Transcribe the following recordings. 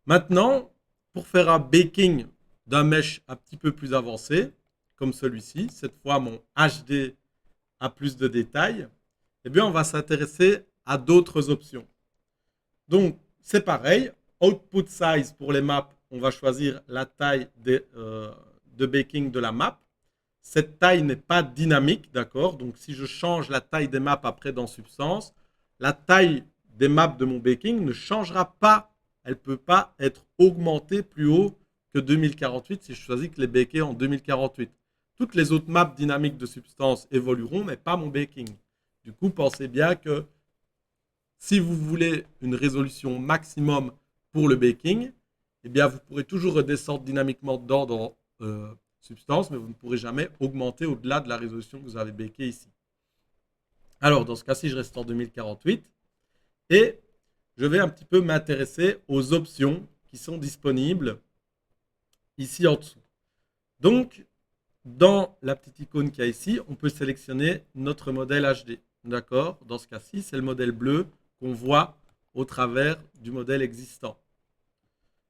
Maintenant, pour faire un baking d'un mesh un petit peu plus avancé, comme celui-ci, cette fois mon HD a plus de détails, eh bien on va s'intéresser à d'autres options. Donc c'est pareil, output size pour les maps, on va choisir la taille de baking de la map. Cette taille n'est pas dynamique, d'accord? Donc si je change la taille des maps après dans Substance, la taille des maps de mon baking ne changera pas. Elle ne peut pas être augmentée plus haut que 2048 si je choisis que les baker en 2048. Toutes les autres maps dynamiques de Substance évolueront, mais pas mon baking. Du coup, pensez bien que si vous voulez une résolution maximum pour le baking, eh bien, vous pourrez toujours redescendre dynamiquement dedans dans Substance, mais vous ne pourrez jamais augmenter au-delà de la résolution que vous avez baké ici. Alors, dans ce cas-ci, je reste en 2048 et je vais un petit peu m'intéresser aux options qui sont disponibles ici en dessous. Donc, dans la petite icône qu'il y a ici, on peut sélectionner notre modèle HD. D'accord? Dans ce cas-ci, c'est le modèle bleu qu'on voit au travers du modèle existant.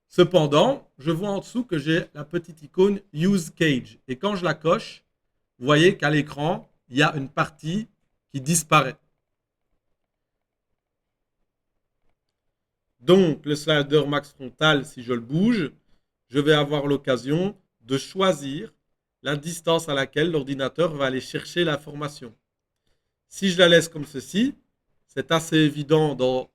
Cependant, je vois en dessous que j'ai la petite icône Use Cage. Et quand je la coche, vous voyez qu'à l'écran, il y a une partie qui disparaît. Donc, le slider max frontal, si je le bouge, je vais avoir l'occasion de choisir la distance à laquelle l'ordinateur va aller chercher l'information. Si je la laisse comme ceci, c'est assez évident dans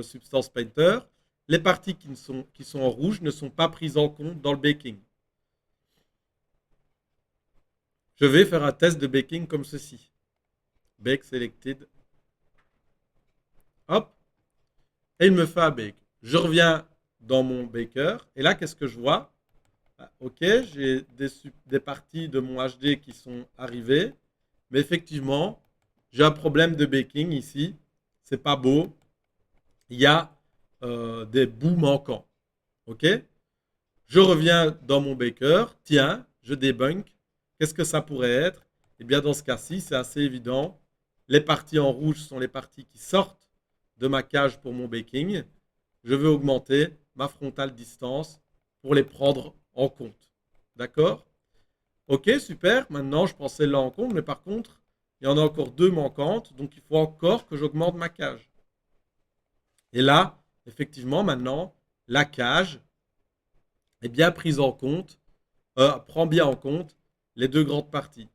Substance Painter, les parties qui sont en rouge ne sont pas prises en compte dans le baking. Je vais faire un test de baking comme ceci. Bake selected. Hop. Et il me fait un bake. Je reviens dans mon baker. Et là, qu'est-ce que je vois? Ok, j'ai des parties de mon HD qui sont arrivées. Mais effectivement, j'ai un problème de baking ici. C'est pas beau. Il y a des bouts manquants. Ok? Je reviens dans mon baker. Tiens, je débunk. Qu'est-ce que ça pourrait être? Eh bien, dans ce cas-ci, c'est assez évident. Les parties en rouge sont les parties qui sortent de ma cage pour mon baking. Je veux augmenter ma frontale distance pour les prendre en compte. D'accord? Ok, super. Maintenant, je prends celle-là en compte, mais par contre, il y en a encore deux manquantes, donc il faut encore que j'augmente ma cage. Et là, effectivement, maintenant, la cage est bien prise en compte, prend bien en compte les deux grandes parties.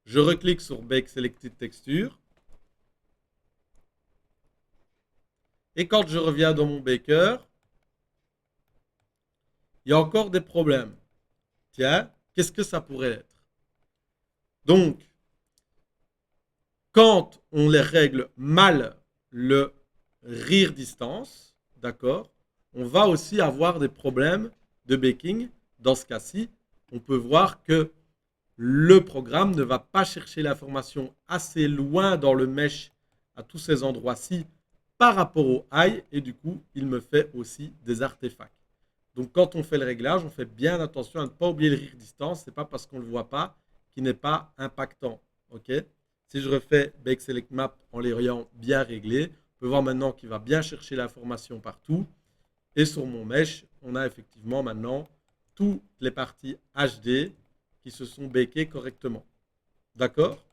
Je reclique sur Bake Selected Texture. Et quand je reviens dans mon baker, il y a encore des problèmes. Tiens, qu'est-ce que ça pourrait être? Donc, quand on les règle mal le rear distance, d'accord, on va aussi avoir des problèmes de baking. Dans ce cas-ci, on peut voir que le programme ne va pas chercher l'information assez loin dans le mesh à tous ces endroits-ci par rapport au high et du coup, il me fait aussi des artefacts. Donc quand on fait le réglage, on fait bien attention à ne pas oublier le rear distance. Ce n'est pas parce qu'on ne le voit pas qu'il n'est pas impactant. Ok? Si je refais Bake Select Map en l'ayant bien réglé, on peut voir maintenant qu'il va bien chercher l'information partout. Et sur mon mesh, on a effectivement maintenant toutes les parties HD qui se sont bakées correctement. D'accord?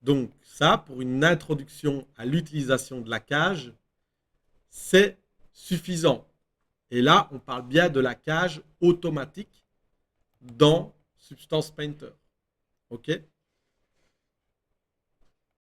Donc ça, pour une introduction à l'utilisation de la cage, c'est suffisant. Et là, on parle bien de la cage automatique dans Substance Painter. OK?